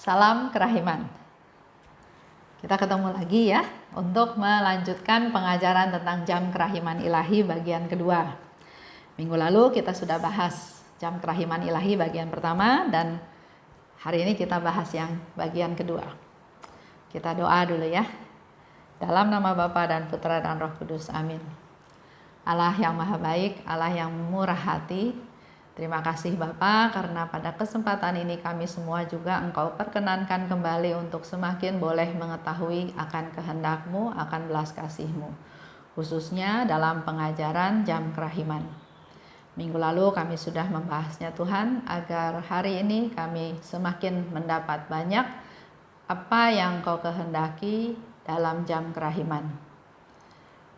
Salam kerahiman. Kita ketemu lagi ya untuk melanjutkan pengajaran tentang jam kerahiman ilahi bagian kedua. Minggu lalu kita sudah bahas jam kerahiman ilahi bagian pertama dan hari ini kita bahas yang bagian kedua. Kita doa dulu ya. Dalam nama Bapa dan Putra dan Roh Kudus. Amin. Allah yang maha baik, Allah yang murah hati, terima kasih Bapa karena pada kesempatan ini kami semua juga Engkau perkenankan kembali untuk semakin boleh mengetahui akan kehendak-Mu, akan belas kasih-Mu, khususnya dalam pengajaran jam kerahiman. Minggu lalu kami sudah membahasnya Tuhan, agar hari ini kami semakin mendapat banyak apa yang Engkau kehendaki dalam jam kerahiman.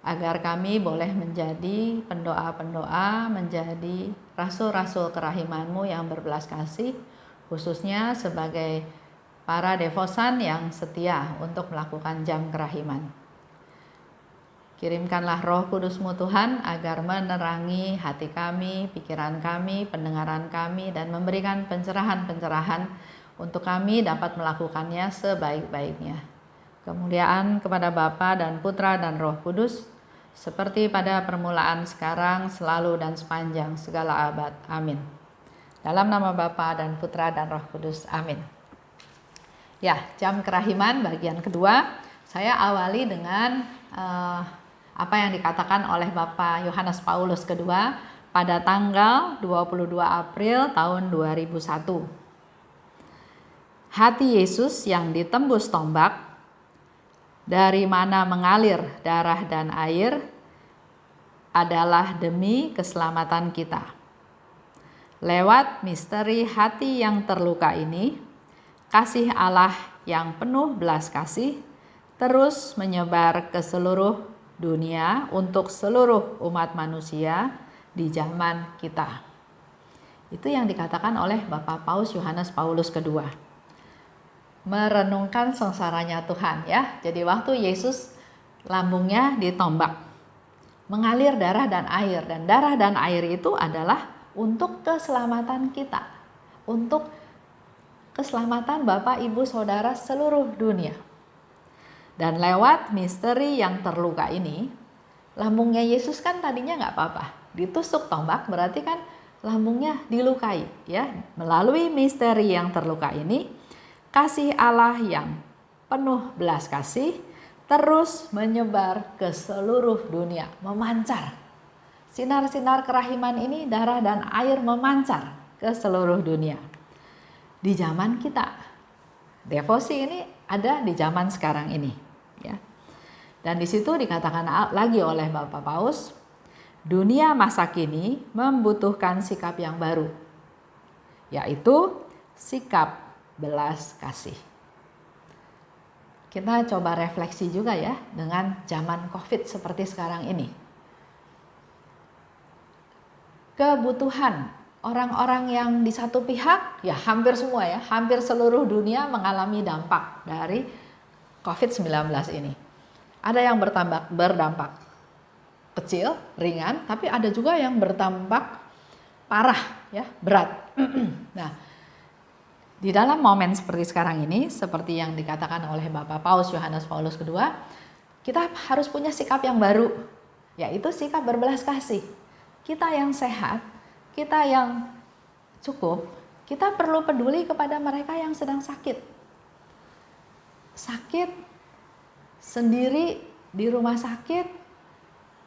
Agar kami boleh menjadi pendoa-pendoa, menjadi rasul-rasul kerahiman-Mu yang berbelas kasih, khususnya sebagai para devosan yang setia untuk melakukan jam kerahiman. Kirimkanlah Roh Kudus-Mu Tuhan agar menerangi hati kami, pikiran kami, pendengaran kami, dan memberikan pencerahan-pencerahan untuk kami dapat melakukannya sebaik-baiknya. Kemuliaan kepada Bapa dan Putra dan Roh Kudus, seperti pada permulaan, sekarang, selalu, dan sepanjang segala abad. Amin. Dalam nama Bapa dan Putra dan Roh Kudus. Amin. Ya, jam kerahiman bagian kedua. Saya awali dengan apa yang dikatakan oleh Bapak Yohanes Paulus kedua pada tanggal 22 April tahun 2001. Hati Yesus yang ditembus tombak, dari mana mengalir darah dan air, adalah demi keselamatan kita. Lewat misteri hati yang terluka ini, kasih Allah yang penuh belas kasih terus menyebar ke seluruh dunia untuk seluruh umat manusia di zaman kita. Itu yang dikatakan oleh Bapak Paus Yohanes Paulus kedua. Merenungkan sengsaranya Tuhan ya. Jadi waktu Yesus lambungnya ditombak, mengalir darah dan air, dan darah dan air itu adalah untuk keselamatan kita, untuk keselamatan Bapak Ibu Saudara seluruh dunia. Dan lewat misteri yang terluka ini, lambungnya Yesus kan tadinya nggak apa-apa, ditusuk tombak berarti kan lambungnya dilukai ya. Melalui misteri yang terluka ini, kasih Allah yang penuh belas kasih terus menyebar ke seluruh dunia, memancar. Sinar-sinar kerahiman ini, darah dan air memancar ke seluruh dunia. Di zaman kita, devosi ini ada di zaman sekarang ini. Ya. Dan di situ dikatakan lagi oleh Bapak Paus, dunia masa kini membutuhkan sikap yang baru, yaitu sikap belas kasih. Kita coba refleksi juga ya dengan zaman COVID seperti sekarang ini. Kebutuhan orang-orang yang di satu pihak, ya hampir semua ya, hampir seluruh dunia mengalami dampak dari COVID-19 ini. Ada yang berdampak kecil, ringan, tapi ada juga yang berdampak parah, ya, berat. Nah, di dalam momen seperti sekarang ini, seperti yang dikatakan oleh Bapak Paus Yohanes Paulus kedua, kita harus punya sikap yang baru, yaitu sikap berbelas kasih. Kita yang sehat, kita yang cukup, kita perlu peduli kepada mereka yang sedang sakit. Sakit sendiri di rumah sakit,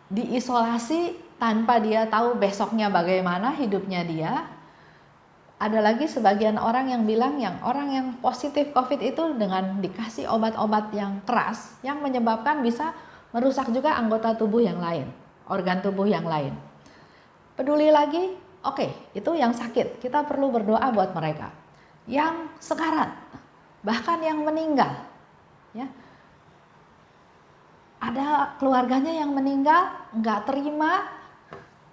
diisolasi tanpa dia tahu besoknya bagaimana hidupnya dia. Ada lagi sebagian orang yang bilang orang yang positif COVID itu dengan dikasih obat-obat yang keras yang menyebabkan bisa merusak juga anggota tubuh yang lain, organ tubuh yang lain. Peduli lagi, oke, itu yang sakit, kita perlu berdoa buat mereka. Yang sekarat, bahkan yang meninggal, ya. Ada keluarganya yang meninggal, nggak terima,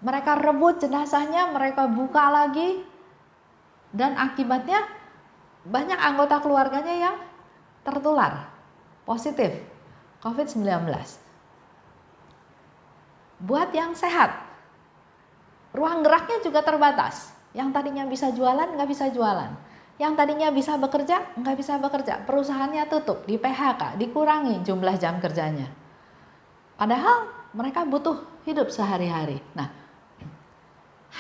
mereka rebut jenazahnya, mereka buka lagi. Dan akibatnya banyak anggota keluarganya yang tertular positif COVID-19. Buat yang sehat, ruang geraknya juga terbatas. Yang tadinya bisa jualan nggak bisa jualan. Yang tadinya bisa bekerja, nggak bisa bekerja. Perusahaannya tutup, di PHK, dikurangi jumlah jam kerjanya. Padahal mereka butuh hidup sehari-hari. Nah,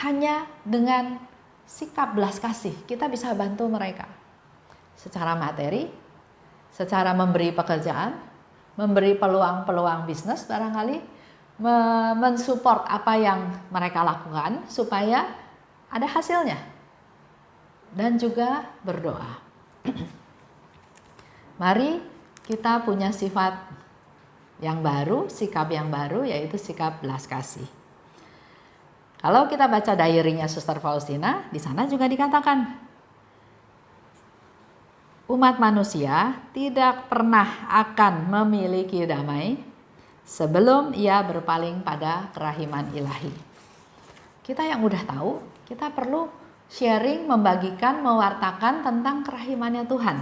hanya dengan sikap belas kasih kita bisa bantu mereka. Secara materi, secara memberi pekerjaan, memberi peluang-peluang bisnis barangkali, mensupport apa yang mereka lakukan supaya ada hasilnya. Dan juga berdoa. Mari kita punya sifat yang baru, sikap yang baru, yaitu sikap belas kasih. Kalau kita baca diary-nya Suster Faustina, di sana juga dikatakan, umat manusia tidak pernah akan memiliki damai sebelum ia berpaling pada kerahiman ilahi. Kita yang udah tahu, kita perlu sharing, membagikan, mewartakan tentang kerahimannya Tuhan.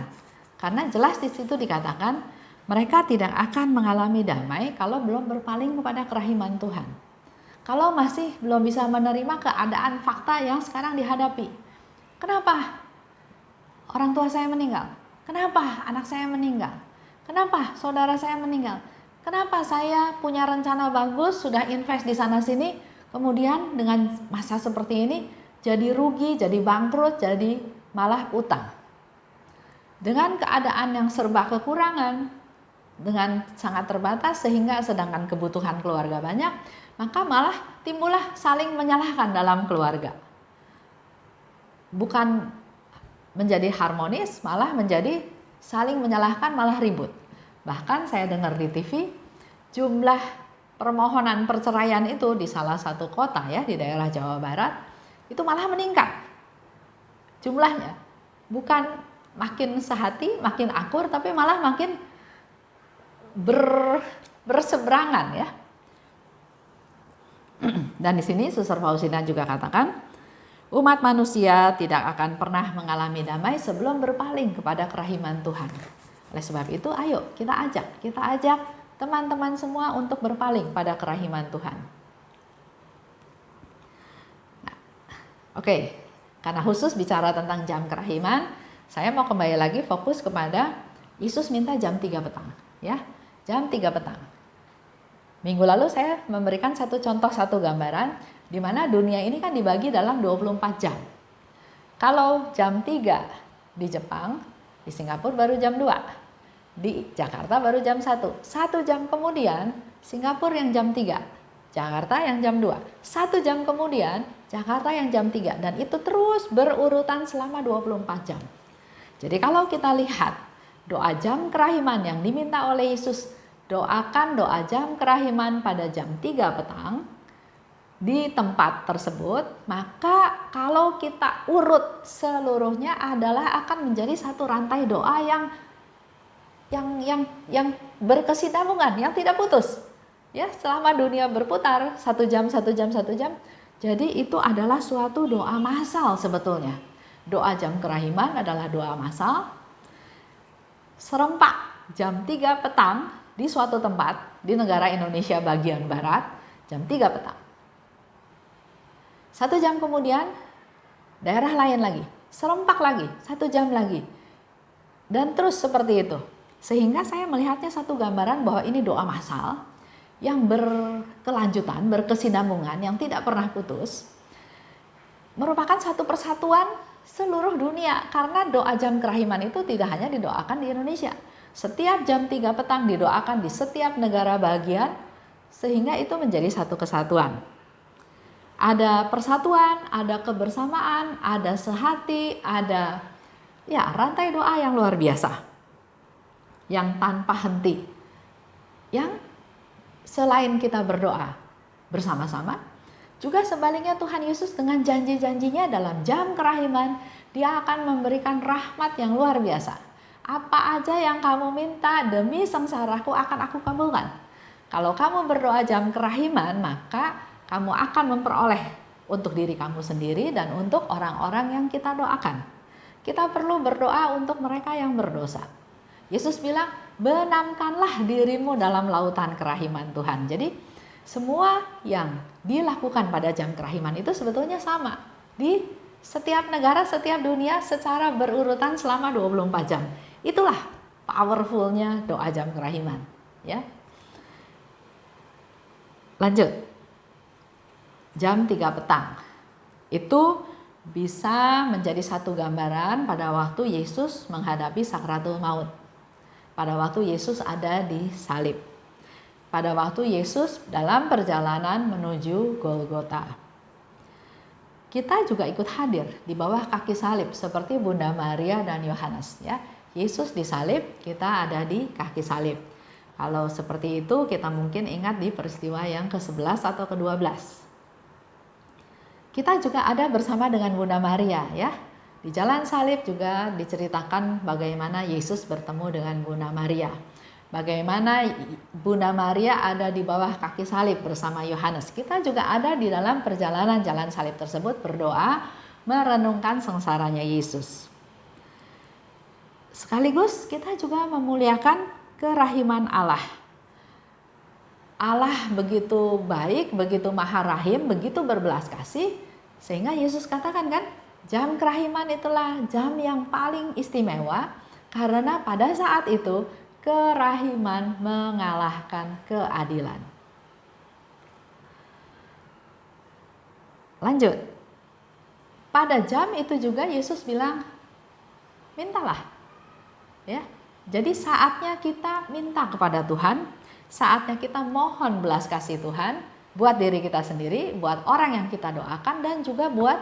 Karena jelas di situ dikatakan, mereka tidak akan mengalami damai kalau belum berpaling kepada kerahiman Tuhan. Kalau masih belum bisa menerima keadaan fakta yang sekarang dihadapi. Kenapa orang tua saya meninggal? Kenapa anak saya meninggal? Kenapa saudara saya meninggal? Kenapa saya punya rencana bagus, sudah invest di sana sini, kemudian dengan masa seperti ini jadi rugi, jadi bangkrut, jadi malah utang. Dengan keadaan yang serba kekurangan, dengan sangat terbatas sehingga sedangkan kebutuhan keluarga banyak, maka malah timbullah saling menyalahkan dalam keluarga. Bukan menjadi harmonis, malah menjadi saling menyalahkan, malah ribut. Bahkan saya dengar di TV, jumlah permohonan perceraian itu di salah satu kota ya di daerah Jawa Barat itu malah meningkat jumlahnya. Bukan makin sehati, makin akur, tapi malah makin berseberangan ya. Dan di sini Suster Faustina juga katakan, umat manusia tidak akan pernah mengalami damai sebelum berpaling kepada kerahiman Tuhan. Oleh sebab itu, ayo kita ajak teman-teman semua untuk berpaling pada kerahiman Tuhan. Nah, oke, karena khusus bicara tentang jam kerahiman, saya mau kembali lagi fokus kepada Yesus minta jam 3 petang, ya, jam 3 petang. Minggu lalu saya memberikan satu contoh, satu gambaran di mana dunia ini kan dibagi dalam 24 jam. Kalau jam 3 di Jepang, di Singapura baru jam 2. Di Jakarta baru jam 1. 1 jam kemudian Singapura yang jam 3, Jakarta yang jam 2. 1 jam kemudian Jakarta yang jam 3, dan itu terus berurutan selama 24 jam. Jadi kalau kita lihat doa jam kerahiman yang diminta oleh Yesus, doakan doa jam kerahiman pada jam 3 petang di tempat tersebut, maka kalau kita urut seluruhnya adalah akan menjadi satu rantai doa yang berkesinambungan, yang tidak putus. Ya, selama dunia berputar 1 jam, 1 jam, 1 jam. Jadi itu adalah suatu doa massal sebetulnya. Doa jam kerahiman adalah doa massal. Serempak jam 3 petang di suatu tempat di negara Indonesia bagian barat, jam 3 petang. 1 jam kemudian daerah lain lagi, serempak lagi, 1 jam lagi. Dan terus seperti itu. Sehingga saya melihatnya satu gambaran bahwa ini doa massal yang berkelanjutan, berkesinambungan, yang tidak pernah putus. Merupakan satu persatuan seluruh dunia, karena doa jam kerahiman itu tidak hanya didoakan di Indonesia. Setiap jam 3 petang didoakan di setiap negara bagian, sehingga itu menjadi satu kesatuan. Ada persatuan, ada kebersamaan, ada sehati, ada ya rantai doa yang luar biasa, yang tanpa henti. Yang selain kita berdoa bersama-sama, juga sebaliknya Tuhan Yesus dengan janji-janjinya dalam jam kerahiman, Dia akan memberikan rahmat yang luar biasa. Apa aja yang kamu minta demi sengsaraku akan aku kabulkan. Kalau kamu berdoa jam kerahiman, maka kamu akan memperoleh untuk diri kamu sendiri dan untuk orang-orang yang kita doakan. Kita perlu berdoa untuk mereka yang berdosa. Yesus bilang, benamkanlah dirimu dalam lautan kerahiman Tuhan. Jadi semua yang dilakukan pada jam kerahiman itu sebetulnya sama. setiap negara, setiap dunia secara berurutan selama 24 jam. Itulah powerfulnya doa jam kerahiman, ya. Lanjut. Jam 3 petang. Itu bisa menjadi satu gambaran pada waktu Yesus menghadapi sakratul maut. Pada waktu Yesus ada di salib. Pada waktu Yesus dalam perjalanan menuju Golgota. Kita juga ikut hadir di bawah kaki salib seperti Bunda Maria dan Yohanes, ya. Yesus disalib, kita ada di kaki salib. Kalau seperti itu kita mungkin ingat di peristiwa yang ke-11 atau ke-12. Kita juga ada bersama dengan Bunda Maria, ya. Di jalan salib juga diceritakan bagaimana Yesus bertemu dengan Bunda Maria. Bagaimana Bunda Maria ada di bawah kaki salib bersama Yohanes. Kita juga ada di dalam perjalanan jalan salib tersebut berdoa merenungkan sengsaranya Yesus. Sekaligus kita juga memuliakan kerahiman Allah. Allah begitu baik, begitu maha rahim, begitu berbelas kasih, sehingga Yesus katakan kan, jam kerahiman itulah jam yang paling istimewa, karena pada saat itu kerahiman mengalahkan keadilan. Lanjut. Pada jam itu juga Yesus bilang, mintalah. Ya, jadi saatnya kita minta kepada Tuhan, saatnya kita mohon belas kasih Tuhan buat diri kita sendiri, buat orang yang kita doakan, dan juga buat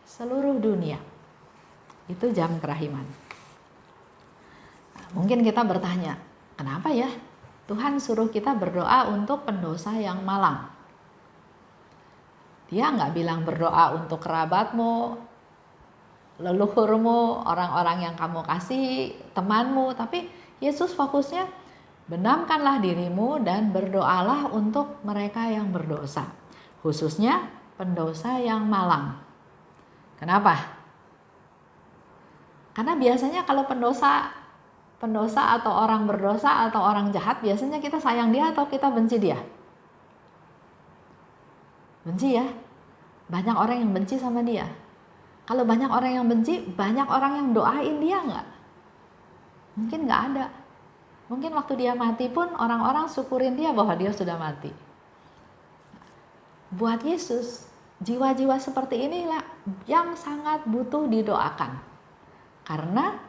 seluruh dunia. Itu jam kerahiman. Nah, mungkin kita bertanya, kenapa ya Tuhan suruh kita berdoa untuk pendosa yang malang? Dia nggak bilang berdoa untuk kerabatmu, leluhurmu, orang-orang yang kamu kasih, temanmu, tapi Yesus fokusnya benamkanlah dirimu dan berdoalah untuk mereka yang berdosa, khususnya pendosa yang malang. Kenapa? Karena biasanya kalau pendosa atau orang berdosa atau orang jahat, biasanya kita sayang dia atau kita benci dia? Benci ya. Banyak orang yang benci sama dia. Kalau banyak orang yang benci, banyak orang yang doain dia nggak? Mungkin nggak ada. Mungkin waktu dia mati pun orang-orang syukurin dia bahwa dia sudah mati. Buat Yesus, jiwa-jiwa seperti inilah yang sangat butuh didoakan. Karena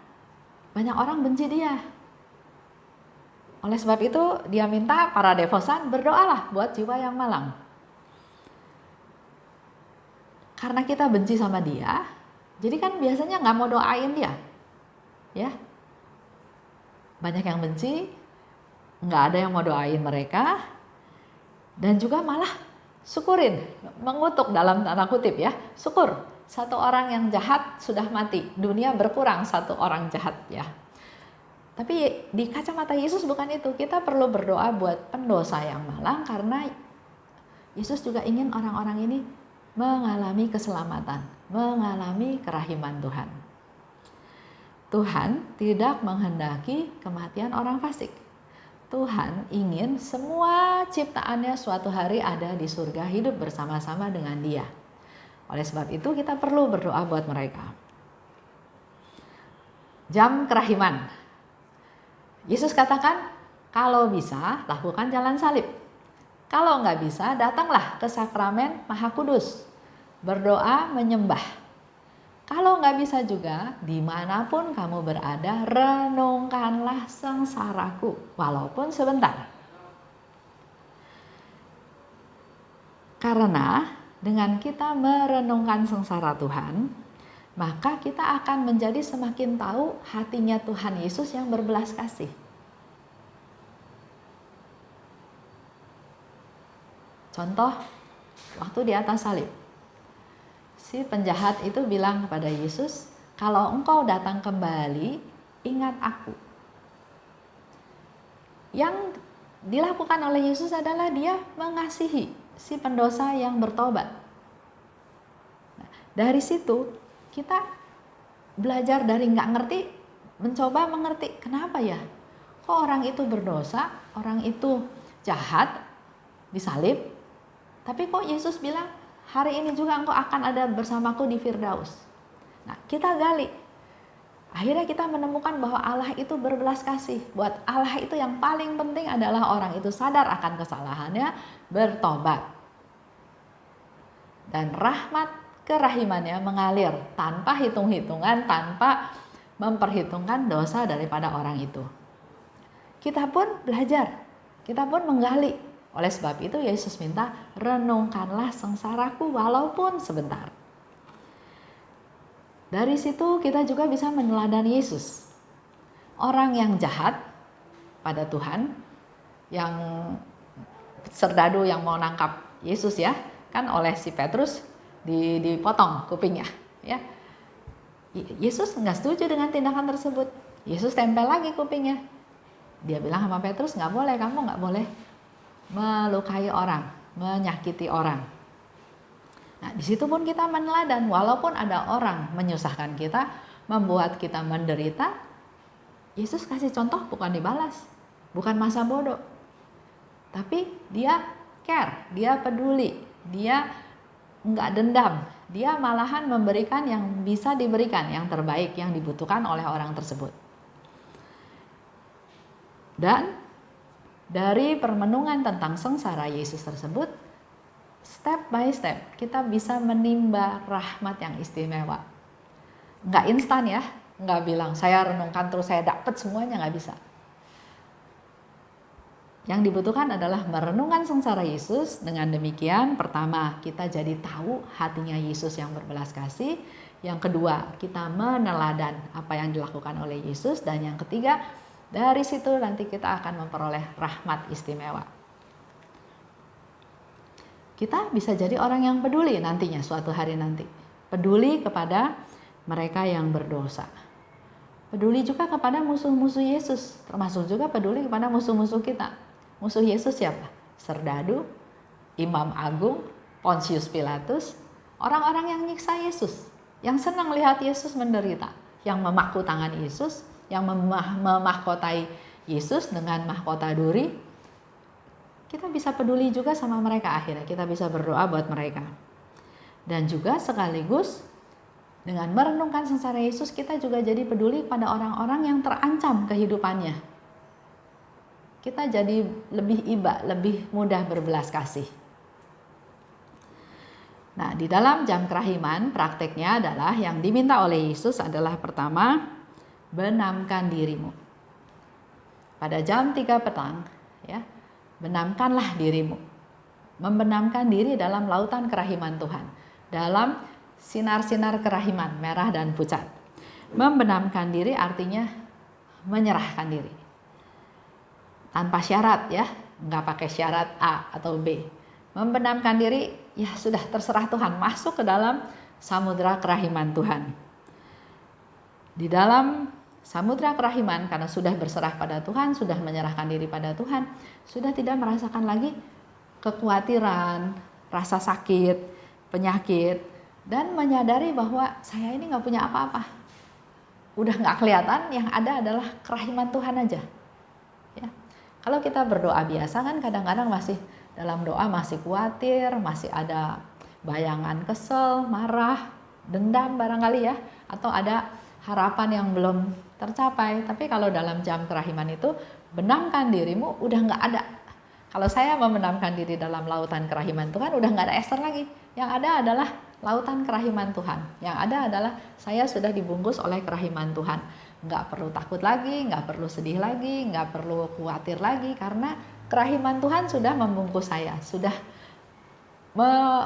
banyak orang benci dia. Oleh sebab itu dia minta para devosan berdoalah buat jiwa yang malang. Karena kita benci sama dia, jadi kan biasanya nggak mau doain dia, ya. Banyak yang benci, nggak ada yang mau doain mereka, dan juga malah syukurin, mengutuk dalam tanda kutip ya, syukur satu orang yang jahat sudah mati, dunia berkurang satu orang jahat ya. Tapi di kacamata Yesus bukan itu, kita perlu berdoa buat pendosa yang malang karena Yesus juga ingin orang-orang ini mengalami keselamatan, mengalami kerahiman Tuhan. Tuhan tidak menghendaki kematian orang fasik. Tuhan ingin semua ciptaannya suatu hari ada di surga, hidup bersama-sama dengan Dia. Oleh sebab itu kita perlu berdoa buat mereka. Jam kerahiman. Yesus katakan, kalau bisa lakukan jalan salib. Kalau nggak bisa, datanglah ke sakramen Maha Kudus, berdoa menyembah. Kalau nggak bisa juga, dimanapun kamu berada, renungkanlah sengsaraku, walaupun sebentar. Karena dengan kita merenungkan sengsara Tuhan, maka kita akan menjadi semakin tahu hatinya Tuhan Yesus yang berbelas kasih. Contoh, waktu di atas salib, si penjahat itu bilang kepada Yesus, kalau engkau datang kembali, ingat aku. Yang dilakukan oleh Yesus adalah dia mengasihi si pendosa yang bertobat. Nah, dari situ kita belajar dari nggak ngerti, mencoba mengerti. Kenapa ya? Kok orang itu berdosa, orang itu jahat, disalib, tapi kok Yesus bilang hari ini juga engkau akan ada bersamaku di Firdaus. Nah, kita gali. Akhirnya kita menemukan bahwa Allah itu berbelas kasih. Buat Allah itu yang paling penting adalah orang itu sadar akan kesalahannya, bertobat. Dan rahmat kerahimannya mengalir tanpa hitung-hitungan, tanpa memperhitungkan dosa daripada orang itu. Kita pun belajar, kita pun menggali. Oleh sebab itu Yesus minta, renungkanlah sengsaraku walaupun sebentar. Dari situ kita juga bisa meneladani Yesus. Orang yang jahat pada Tuhan, yang serdadu yang mau nangkap Yesus ya, kan oleh si Petrus dipotong kupingnya ya. Yesus nggak setuju dengan tindakan tersebut. Yesus tempel lagi kupingnya. Dia bilang sama Petrus, nggak boleh, kamu nggak boleh melukai orang, menyakiti orang. Nah, di situ pun kita meneladan, walaupun ada orang menyusahkan kita, membuat kita menderita, Yesus kasih contoh bukan dibalas, bukan masa bodoh. Tapi dia care, dia peduli, dia nggak dendam, dia malahan memberikan yang bisa diberikan, yang terbaik, yang dibutuhkan oleh orang tersebut. Dan dari permenungan tentang sengsara Yesus tersebut, step by step kita bisa menimba rahmat yang istimewa. Nggak instan ya, nggak bilang saya renungkan terus saya dapat semuanya, nggak bisa. Yang dibutuhkan adalah merenungkan sengsara Yesus. Dengan demikian, pertama, kita jadi tahu hatinya Yesus yang berbelas kasih. Yang kedua, kita meneladan apa yang dilakukan oleh Yesus. Dan yang ketiga, dari situ nanti kita akan memperoleh rahmat istimewa. Kita bisa jadi orang yang peduli nantinya, suatu hari nanti. Peduli kepada mereka yang berdosa. Peduli juga kepada musuh-musuh Yesus, termasuk juga peduli kepada musuh-musuh kita. Musuh Yesus siapa? Serdadu, Imam Agung, Pontius Pilatus, orang-orang yang nyiksa Yesus, yang senang lihat Yesus menderita, yang memaku tangan Yesus, yang memahkotai Yesus dengan mahkota duri. Kita bisa peduli juga sama mereka, akhirnya kita bisa berdoa buat mereka. Dan juga sekaligus dengan merenungkan sengsara Yesus, kita juga jadi peduli pada orang-orang yang terancam kehidupannya. Kita jadi lebih iba, lebih mudah berbelas kasih. Nah, di dalam jam kerahiman, prakteknya adalah yang diminta oleh Yesus adalah pertama, benamkan dirimu. Pada jam 3 petang, ya, benamkanlah dirimu. Membenamkan diri dalam lautan kerahiman Tuhan. Dalam sinar-sinar kerahiman merah dan pucat. Membenamkan diri artinya menyerahkan diri. Tanpa syarat ya, nggak pakai syarat A atau B. Membenamkan diri, ya sudah terserah Tuhan. Masuk ke dalam samudera kerahiman Tuhan. Di dalam samudera kerahiman, karena sudah berserah pada Tuhan, sudah menyerahkan diri pada Tuhan, sudah tidak merasakan lagi kekhawatiran, rasa sakit, penyakit, dan menyadari bahwa saya ini nggak punya apa-apa. Udah nggak kelihatan, yang ada adalah kerahiman Tuhan aja. Ya. Kalau kita berdoa biasa kan kadang-kadang masih dalam doa masih khawatir, masih ada bayangan kesel, marah, dendam barangkali ya, atau ada harapan yang belum tercapai. Tapi kalau dalam jam kerahiman itu, benamkan dirimu, udah nggak ada. Kalau saya membenamkan diri dalam lautan kerahiman Tuhan, udah nggak ada Ester lagi. Yang ada adalah lautan kerahiman Tuhan. Yang ada adalah saya sudah dibungkus oleh kerahiman Tuhan. Nggak perlu takut lagi, nggak perlu sedih lagi, nggak perlu khawatir lagi, karena kerahiman Tuhan sudah membungkus saya, sudah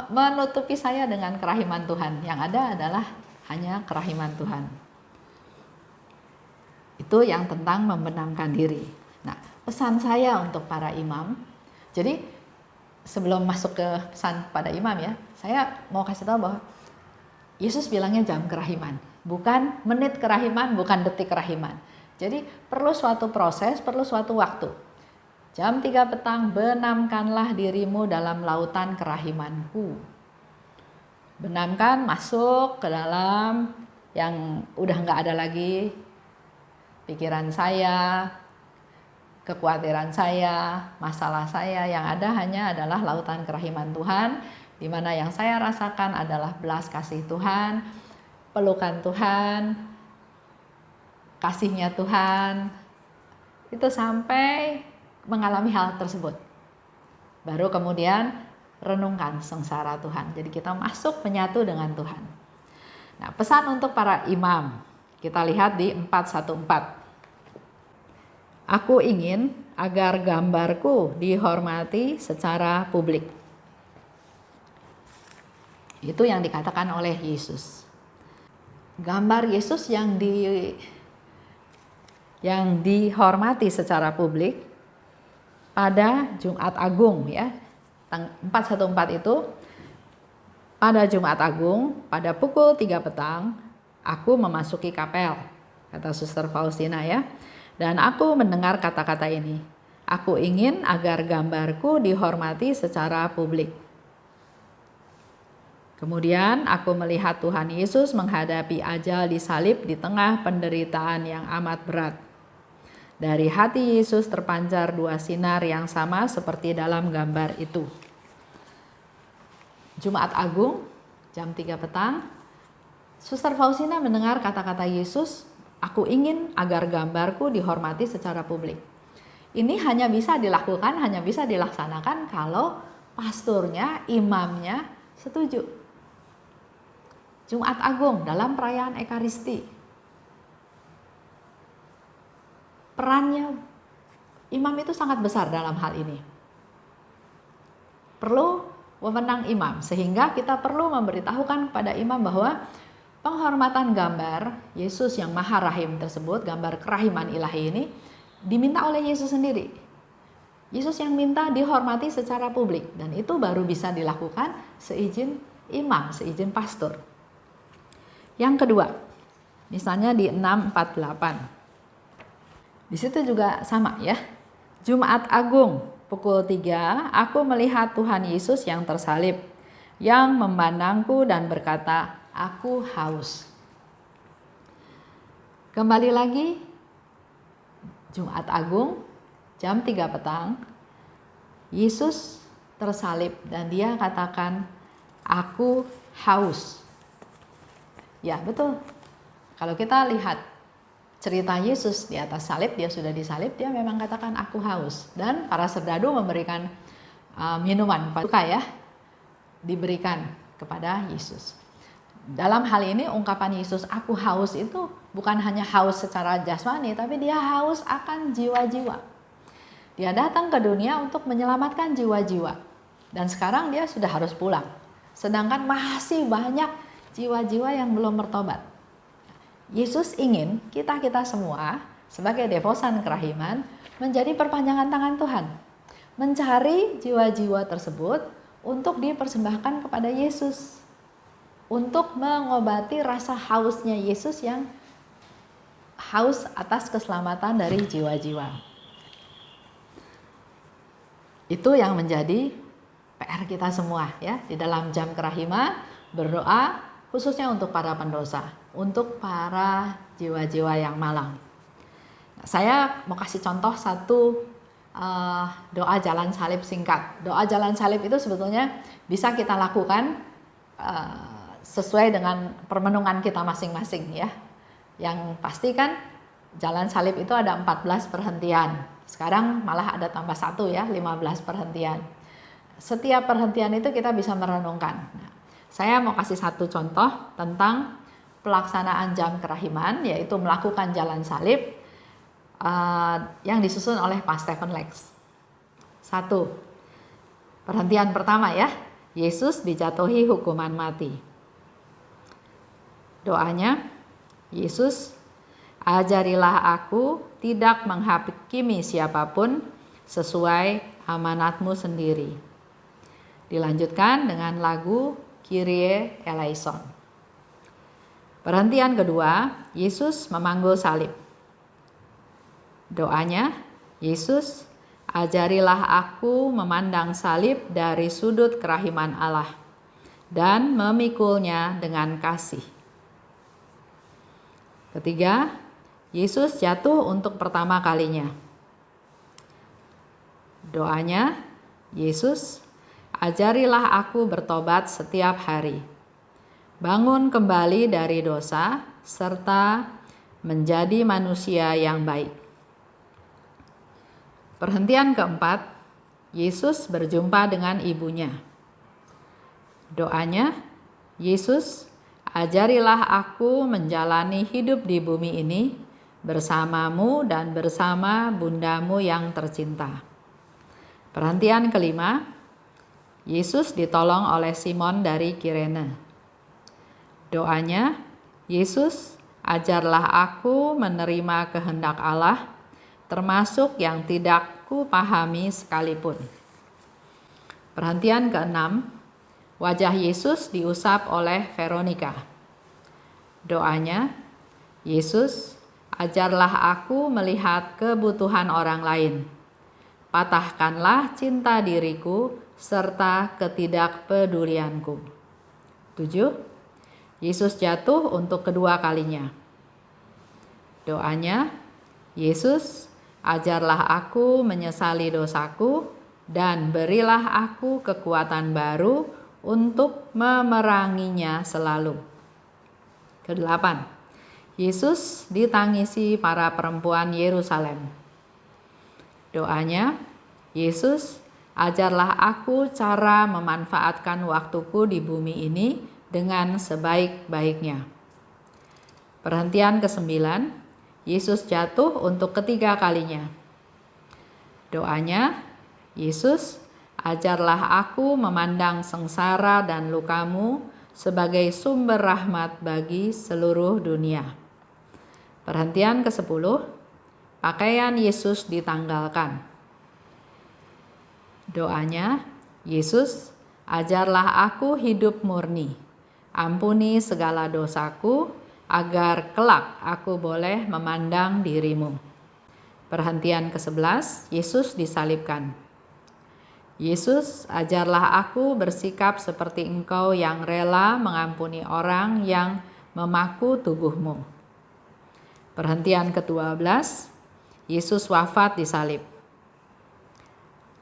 menutupi saya dengan kerahiman Tuhan. Yang ada adalah hanya kerahiman Tuhan. Itu yang tentang membenamkan diri. Nah, pesan saya untuk para imam. Jadi sebelum masuk ke pesan pada imam ya, saya mau kasih tahu bahwa Yesus bilangnya jam kerahiman, bukan menit kerahiman, bukan detik kerahiman. Jadi perlu suatu proses, perlu suatu waktu. Jam 3 petang, benamkanlah dirimu dalam lautan kerahimanku. Benamkan, masuk ke dalam yang udah nggak ada lagi pikiran saya, kekhawatiran saya, masalah saya. Yang ada hanya adalah lautan kerahiman Tuhan. di mana yang saya rasakan adalah belas kasih Tuhan, pelukan Tuhan, kasihnya Tuhan, itu sampai mengalami hal tersebut. Baru kemudian renungkan sengsara Tuhan. Jadi kita masuk menyatu dengan Tuhan. Nah, pesan untuk para imam, kita lihat di 414. Aku ingin agar gambarku dihormati secara publik. Itu yang dikatakan oleh Yesus. Gambar Yesus yang dihormati secara publik pada Jumat Agung ya. 414 itu pada Jumat Agung pada pukul 3 petang aku memasuki kapel, kata Suster Faustina ya. Dan aku mendengar kata-kata ini. Aku ingin agar gambarku dihormati secara publik. Kemudian aku melihat Tuhan Yesus menghadapi ajal disalib di tengah penderitaan yang amat berat. Dari hati Yesus terpancar dua sinar yang sama seperti dalam gambar itu. Jumat Agung, jam 3 petang, Suster Faustina mendengar kata-kata Yesus, aku ingin agar gambarku dihormati secara publik. Ini hanya bisa dilakukan, hanya bisa dilaksanakan kalau pastornya, imamnya setuju. Jumat Agung dalam perayaan Ekaristi. Perannya imam itu sangat besar dalam hal ini. Perlu wewenang imam, sehingga kita perlu memberitahukan kepada imam bahwa penghormatan gambar Yesus yang Maha Rahim tersebut, gambar kerahiman ilahi ini, diminta oleh Yesus sendiri. Yesus yang minta dihormati secara publik, dan itu baru bisa dilakukan seizin imam, seizin pastor. Yang kedua, misalnya di 648. Di situ juga sama ya. Jumat Agung pukul 3, aku melihat Tuhan Yesus yang tersalib, yang memandangku dan berkata, aku haus. Kembali lagi, Jumat Agung, jam 3 petang, Yesus tersalib dan dia katakan, aku haus. Ya betul, kalau kita lihat cerita Yesus di atas salib, dia sudah disalib, dia memang katakan aku haus. Dan para serdadu memberikan minuman paduka ya, diberikan kepada Yesus. Dalam hal ini ungkapan Yesus aku haus itu bukan hanya haus secara jasmani, tapi dia haus akan jiwa-jiwa. Dia datang ke dunia untuk menyelamatkan jiwa-jiwa. Dan sekarang dia sudah harus pulang. Sedangkan masih banyak jiwa-jiwa yang belum bertobat. Yesus ingin kita semua sebagai devosan kerahiman menjadi perpanjangan tangan Tuhan. Mencari jiwa-jiwa tersebut untuk dipersembahkan kepada Yesus. Untuk mengobati rasa hausnya Yesus yang haus atas keselamatan dari jiwa-jiwa. Itu yang menjadi PR kita semua ya, di dalam jam kerahiman berdoa khususnya untuk para pendosa, untuk para jiwa-jiwa yang malang. Nah, saya mau kasih contoh satu doa jalan salib singkat. Doa jalan salib itu sebetulnya bisa kita lakukan sesuai dengan permenungan kita masing-masing ya. Yang pasti kan jalan salib itu ada 14 perhentian. Sekarang malah ada tambah 1 ya, 15 perhentian. Setiap perhentian itu kita bisa merenungkan. Nah, saya mau kasih satu contoh tentang pelaksanaan jam kerahiman, yaitu melakukan jalan salib yang disusun oleh Pak Stephen Lex. 1. Perhentian pertama ya, Yesus dijatuhi hukuman mati. Doanya, Yesus, ajarilah aku tidak menghakimi siapapun sesuai amanatmu sendiri. Dilanjutkan dengan lagu Kyrie eleison. Perhentian kedua, Yesus memanggul salib. Doanya, Yesus, ajarilah aku memandang salib dari sudut kerahiman Allah dan memikulnya dengan kasih. Ketiga, Yesus jatuh untuk pertama kalinya. Doanya, Yesus, ajarilah aku bertobat setiap hari, bangun kembali dari dosa, serta menjadi manusia yang baik. Perhentian keempat, Yesus berjumpa dengan ibunya. Doanya, Yesus, ajarilah aku menjalani hidup di bumi ini bersamamu dan bersama bundamu yang tercinta. Perhentian kelima, Yesus ditolong oleh Simon dari Kirene. Doanya, Yesus, ajarlah aku menerima kehendak Allah, termasuk yang tidak kupahami sekalipun. Perhentian keenam, wajah Yesus diusap oleh Veronica. Doanya, Yesus, ajarlah aku melihat kebutuhan orang lain. Patahkanlah cinta diriku serta ketidakpedulianku. 7. Yesus jatuh untuk kedua kalinya. Doanya, Yesus, ajarlah aku menyesali dosaku dan berilah aku kekuatan baru untuk memeranginya selalu. Kedelapan, Yesus ditangisi para perempuan Yerusalem. Doanya, Yesus, ajarlah aku cara memanfaatkan waktuku di bumi ini dengan sebaik-baiknya. Perhentian ke-9, Yesus jatuh untuk ketiga kalinya. Doanya, Yesus, ajarlah aku memandang sengsara dan lukamu sebagai sumber rahmat bagi seluruh dunia. Perhentian ke-10, pakaian Yesus ditanggalkan. Doanya, Yesus, ajarlah aku hidup murni, ampuni segala dosaku, agar kelak aku boleh memandang dirimu. Perhentian ke-11, Yesus disalibkan. Yesus, ajarlah aku bersikap seperti Engkau yang rela mengampuni orang yang memaku tubuhmu. Perhentian ke-12, Yesus wafat disalib.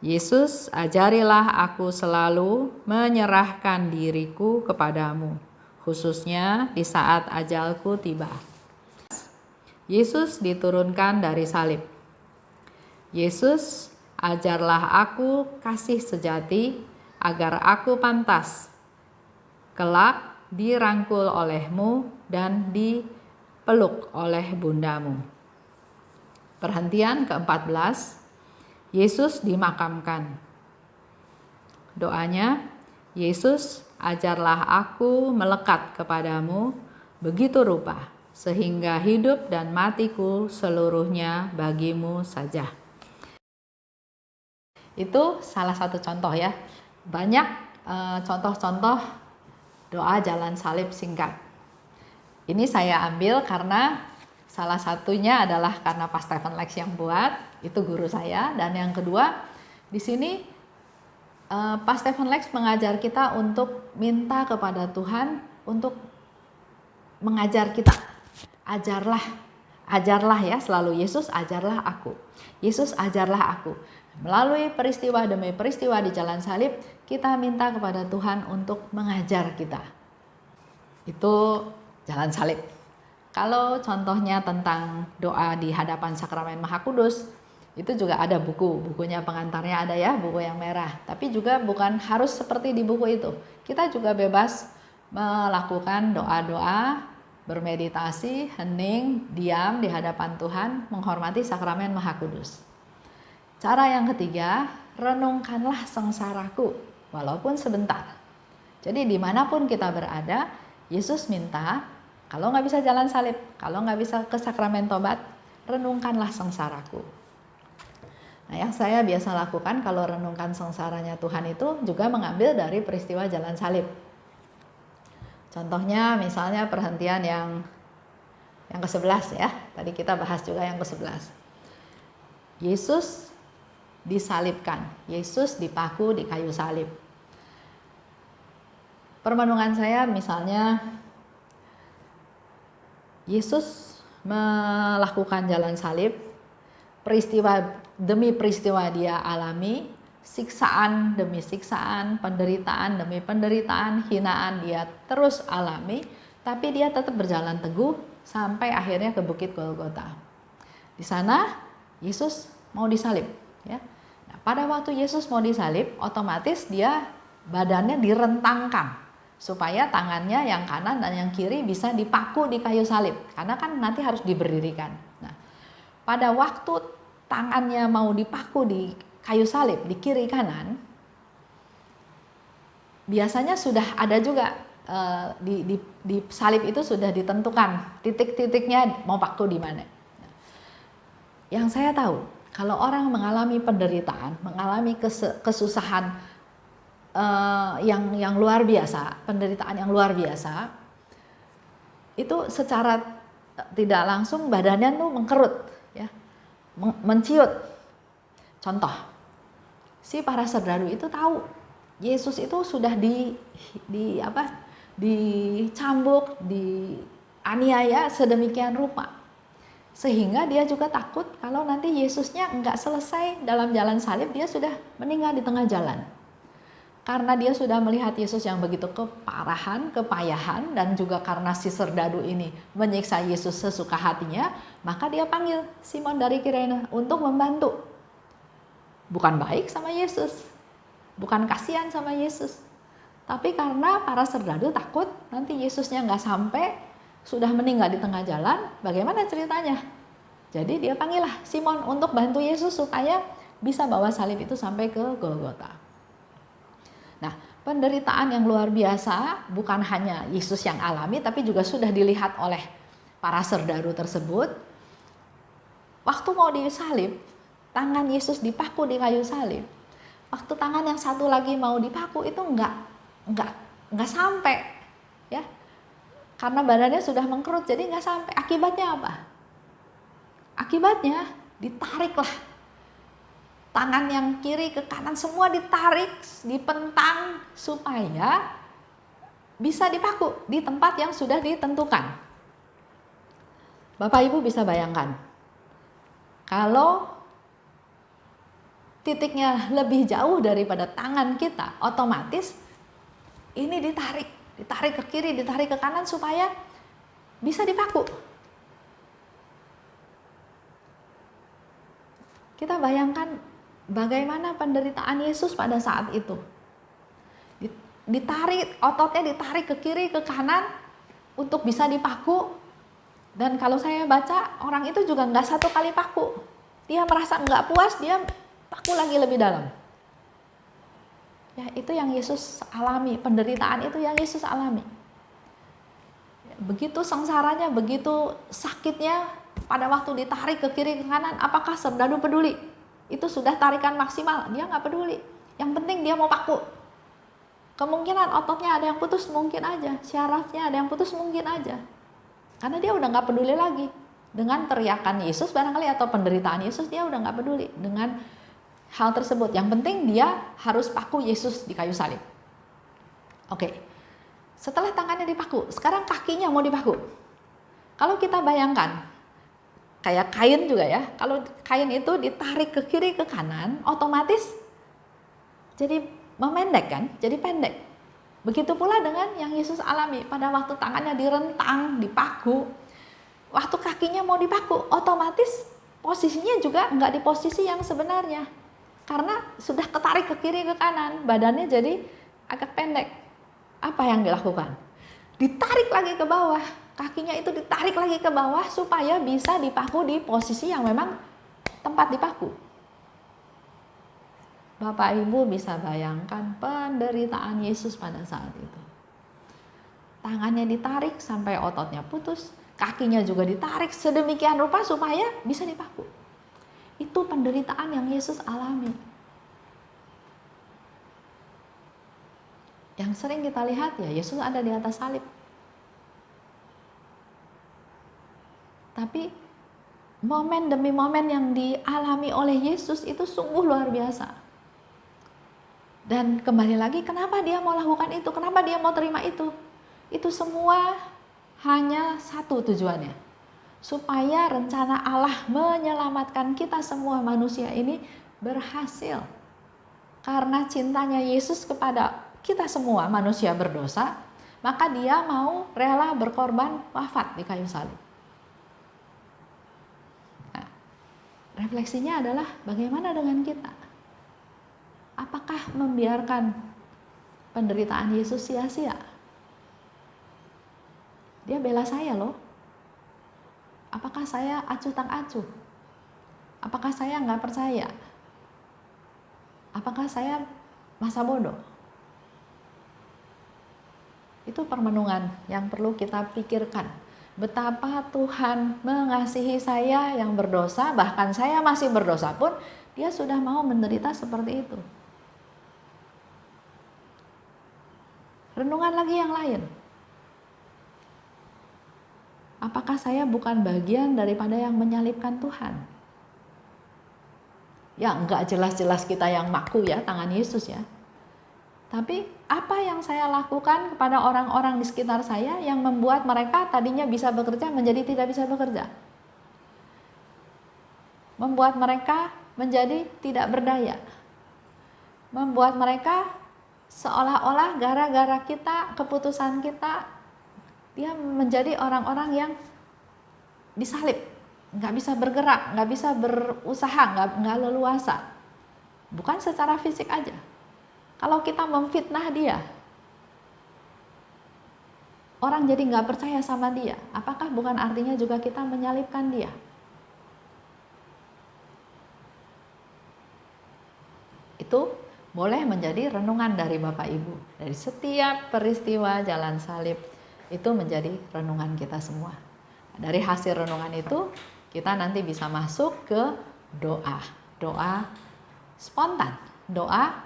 Yesus, ajarilah aku selalu menyerahkan diriku kepadamu, khususnya di saat ajalku tiba. Yesus diturunkan dari salib. Yesus, ajarlah aku kasih sejati agar aku pantas kelak dirangkul olehmu dan dipeluk oleh bundamu. Perhentian ke-14, Yesus dimakamkan. Doanya, Yesus, ajarlah aku melekat kepadamu begitu rupa, sehingga hidup dan matiku seluruhnya bagimu saja. Itu salah satu contoh ya. Banyak contoh-contoh doa jalan salib singkat. Ini saya ambil karena salah satunya adalah karena Pak Stephen Lex yang buat, itu guru saya. Dan yang kedua, di sini Pak Stephen Lex mengajar kita untuk minta kepada Tuhan untuk mengajar kita. Ajarlah ya, selalu Yesus ajarlah aku. Yesus ajarlah aku. Melalui peristiwa demi peristiwa di jalan salib, kita minta kepada Tuhan untuk mengajar kita. Itu jalan salib. Kalau contohnya tentang doa di hadapan Sakramen Maha Kudus, itu juga ada bukunya pengantarnya ada ya, buku yang merah. Tapi juga bukan harus seperti di buku itu. Kita juga bebas melakukan doa-doa, bermeditasi, hening, diam di hadapan Tuhan, menghormati Sakramen Maha Kudus. Cara yang ketiga, renungkanlah sengsaraku, walaupun sebentar. Jadi dimanapun kita berada, Yesus minta, kalau nggak bisa jalan salib, kalau nggak bisa ke sakramen tobat, renungkanlah sengsaraku. Nah, yang saya biasa lakukan kalau renungkan sengsaranya Tuhan itu juga mengambil dari peristiwa jalan salib. Contohnya misalnya perhentian yang ke-11 ya, tadi kita bahas juga yang ke-11. Yesus disalibkan, Yesus dipaku di kayu salib. Permenungan saya misalnya, Yesus melakukan jalan salib, peristiwa demi peristiwa dia alami, siksaan demi siksaan, penderitaan demi penderitaan, hinaan dia terus alami, tapi dia tetap berjalan teguh sampai akhirnya ke Bukit Golgota. Di sana Yesus mau disalib, ya. Nah, pada waktu Yesus mau disalib, otomatis dia badannya direntangkan supaya tangannya yang kanan dan yang kiri bisa dipaku di kayu salib, karena kan nanti harus diberdirikan. Nah, pada waktu tangannya mau dipaku di kayu salib di kiri kanan, biasanya sudah ada juga di salib itu sudah ditentukan titik-titiknya mau paku di mana. Yang saya tahu, kalau orang mengalami penderitaan, mengalami kesusahan yang luar biasa, penderitaan yang luar biasa, itu secara tidak langsung badannya tuh mengkerut, ya, menciut. Contoh, si para serdadu itu tahu Yesus itu sudah dicambuk, dianiaya sedemikian rupa, sehingga dia juga takut kalau nanti Yesusnya enggak selesai dalam jalan salib, dia sudah meninggal di tengah jalan. Karena dia sudah melihat Yesus yang begitu keparahan, kepayahan, dan juga karena si serdadu ini menyiksa Yesus sesuka hatinya, maka dia panggil Simon dari Kirene untuk membantu. Bukan baik sama Yesus, bukan kasihan sama Yesus, tapi karena para serdadu takut nanti Yesusnya nggak sampai, sudah meninggal di tengah jalan, bagaimana ceritanya? Jadi dia panggillah Simon untuk bantu Yesus supaya bisa bawa salib itu sampai ke Golgota. Nah, penderitaan yang luar biasa bukan hanya Yesus yang alami, tapi juga sudah dilihat oleh para serdadu tersebut. Waktu mau disalib, tangan Yesus dipaku di kayu salib. Waktu tangan yang satu lagi mau dipaku itu enggak sampai, ya. Karena badannya sudah mengkerut, jadi enggak sampai. Akibatnya apa? Akibatnya ditariklah. Tangan yang kiri ke kanan semua ditarik, dipentang supaya bisa dipaku di tempat yang sudah ditentukan. Bapak Ibu bisa bayangkan, kalau titiknya lebih jauh daripada tangan kita, otomatis ini ditarik ke kiri, ditarik ke kanan supaya bisa dipaku. Kita bayangkan bagaimana penderitaan Yesus pada saat itu. Ditarik, ototnya ditarik ke kiri, ke kanan untuk bisa dipaku. Dan kalau saya baca, orang itu juga nggak satu kali paku. Dia merasa nggak puas, dia paku lagi lebih dalam. Ya, itu yang Yesus alami, penderitaan itu yang Yesus alami. Begitu sengsaranya, begitu sakitnya, pada waktu ditarik ke kiri, ke kanan, apakah serdadu peduli? Itu sudah tarikan maksimal, dia nggak peduli. Yang penting dia mau paku. Kemungkinan ototnya ada yang putus, mungkin aja. Syarafnya ada yang putus, mungkin aja. Karena dia udah nggak peduli lagi dengan teriakan Yesus barangkali atau penderitaan Yesus, dia udah nggak peduli dengan hal tersebut. Yang penting dia harus paku Yesus di kayu salib. Oke. Setelah tangannya dipaku, sekarang kakinya mau dipaku. Kalau kita bayangkan, kayak kain juga ya, kalau kain itu ditarik ke kiri ke kanan, otomatis jadi memendek kan, jadi pendek. Begitu pula dengan yang Yesus alami pada waktu tangannya direntang, dipaku, waktu kakinya mau dipaku, otomatis posisinya juga nggak di posisi yang sebenarnya, karena sudah ketarik ke kiri ke kanan, badannya jadi agak pendek. Apa yang dilakukan? Ditarik lagi ke bawah. Kakinya itu ditarik lagi ke bawah supaya bisa dipaku di posisi yang memang tempat dipaku. Bapak Ibu bisa bayangkan penderitaan Yesus pada saat itu. Tangannya ditarik sampai ototnya putus, kakinya juga ditarik sedemikian rupa supaya bisa dipaku. Itu penderitaan yang Yesus alami. Yang sering kita lihat ya, Yesus ada di atas salib. Tapi momen demi momen yang dialami oleh Yesus itu sungguh luar biasa. Dan kembali lagi, kenapa dia mau lakukan itu? Kenapa dia mau terima itu? Itu semua hanya satu tujuannya. Supaya rencana Allah menyelamatkan kita semua manusia ini berhasil. karena cintanya Yesus kepada kita semua manusia berdosa, maka dia mau rela berkorban wafat di kayu salib. Nah, refleksinya adalah bagaimana dengan kita? Apakah membiarkan penderitaan Yesus sia-sia? Dia bela saya loh. Apakah saya acuh tak acuh? Apakah saya nggak percaya? Apakah saya masa bodoh? Itu permenungan yang perlu kita pikirkan. Betapa Tuhan mengasihi saya yang berdosa, bahkan saya masih berdosa pun, dia sudah mau menderita seperti itu. Renungan lagi yang lain. Apakah saya bukan bagian daripada yang menyalibkan Tuhan? Ya, enggak jelas-jelas kita yang maku ya, tangan Yesus ya. Tapi apa yang saya lakukan kepada orang-orang di sekitar saya yang membuat mereka tadinya bisa bekerja menjadi tidak bisa bekerja? Membuat mereka menjadi tidak berdaya. Membuat mereka seolah-olah gara-gara kita, keputusan kita, dia menjadi orang-orang yang disalib, nggak bisa bergerak, nggak bisa berusaha, nggak leluasa. Bukan secara fisik aja. Kalau kita memfitnah dia, orang jadi nggak percaya sama dia. Apakah bukan artinya juga kita menyalibkan dia? Itu boleh menjadi renungan dari Bapak Ibu. Dari setiap peristiwa jalan salib, itu menjadi renungan kita semua. Dari hasil renungan itu kita nanti bisa masuk ke doa spontan, doa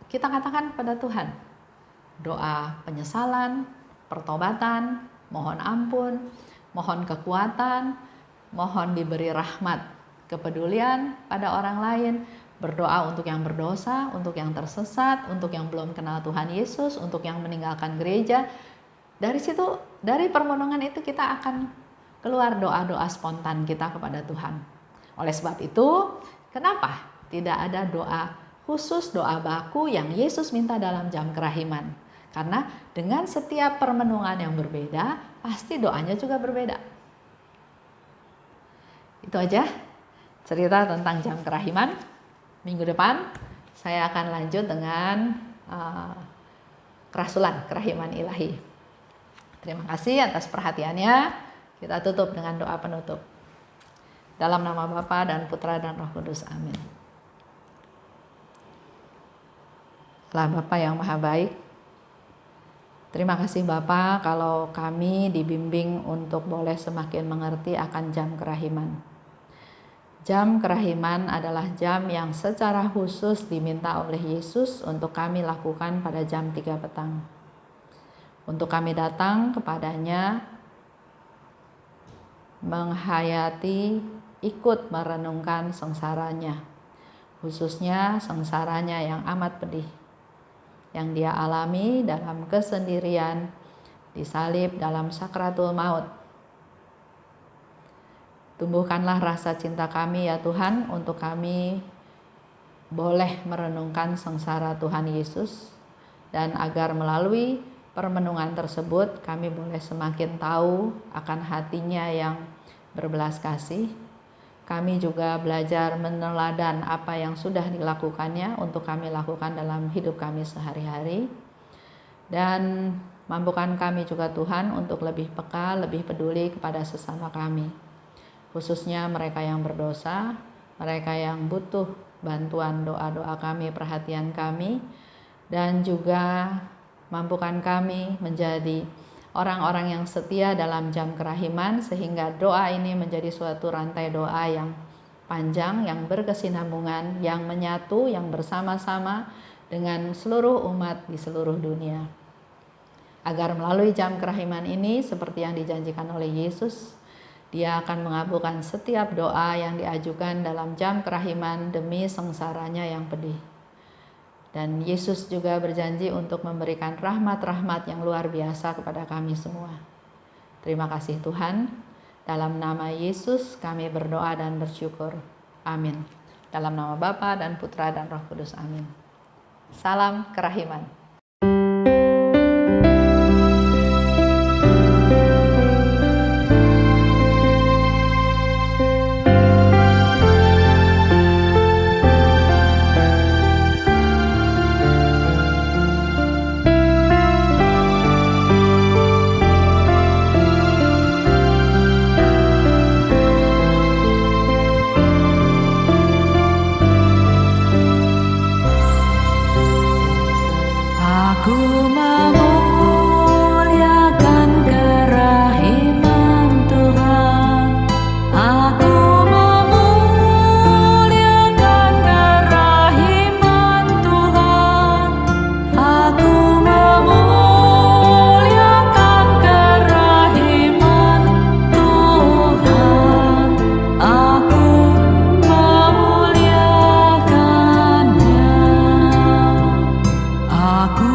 kita katakan pada Tuhan, doa penyesalan, pertobatan, mohon ampun, mohon kekuatan, mohon diberi rahmat, kepedulian pada orang lain, berdoa untuk yang berdosa, untuk yang tersesat, untuk yang belum kenal Tuhan Yesus, untuk yang meninggalkan gereja. Dari situ, dari permohonan itu kita akan keluar doa-doa spontan kita kepada Tuhan. Oleh sebab itu, kenapa tidak ada doa khusus, doa baku yang Yesus minta dalam jam kerahiman? Karena dengan setiap permenungan yang berbeda, pasti doanya juga berbeda. Itu aja cerita tentang jam kerahiman. Minggu depan saya akan lanjut dengan kerasulan kerahiman ilahi. Terima kasih atas perhatiannya. Kita tutup dengan doa penutup. Dalam nama Bapa dan Putra dan Roh Kudus. Amin. Allah Bapa yang Maha Baik, terima kasih Bapa kalau kami dibimbing untuk boleh semakin mengerti akan jam kerahiman. Jam kerahiman adalah jam yang secara khusus diminta oleh Yesus untuk kami lakukan pada jam 3 petang. Untuk kami datang kepadanya, menghayati, ikut merenungkan sengsaranya, khususnya sengsaranya yang amat pedih, yang dia alami dalam kesendirian, disalib dalam sakratul maut. Tumbuhkanlah rasa cinta kami ya Tuhan, untuk kami boleh merenungkan sengsara Tuhan Yesus, dan agar melalui permenungan tersebut kami boleh semakin tahu akan hatinya yang berbelas kasih. Kami juga belajar meneladan apa yang sudah dilakukannya untuk kami lakukan dalam hidup kami sehari-hari. Dan mampukan kami juga Tuhan untuk lebih peka, lebih peduli kepada sesama kami. Khususnya mereka yang berdosa, mereka yang butuh bantuan doa-doa kami, perhatian kami. Dan juga mampukan kami menjadi orang-orang yang setia dalam jam kerahiman, sehingga doa ini menjadi suatu rantai doa yang panjang, yang berkesinambungan, yang menyatu, yang bersama-sama dengan seluruh umat di seluruh dunia. Agar melalui jam kerahiman ini, seperti yang dijanjikan oleh Yesus, Dia akan mengabulkan setiap doa yang diajukan dalam jam kerahiman demi sengsaranya yang pedih. Dan Yesus juga berjanji untuk memberikan rahmat-rahmat yang luar biasa kepada kami semua. Terima kasih Tuhan. Dalam nama Yesus kami berdoa dan bersyukur. Amin. Dalam nama Bapa dan Putra dan Roh Kudus. Amin. Salam kerahiman. Aku memuliakan kerahiman Tuhan. Aku memuliakan kerahiman Tuhan. Aku memuliakan kerahiman Tuhan. Aku memuliakannya. Aku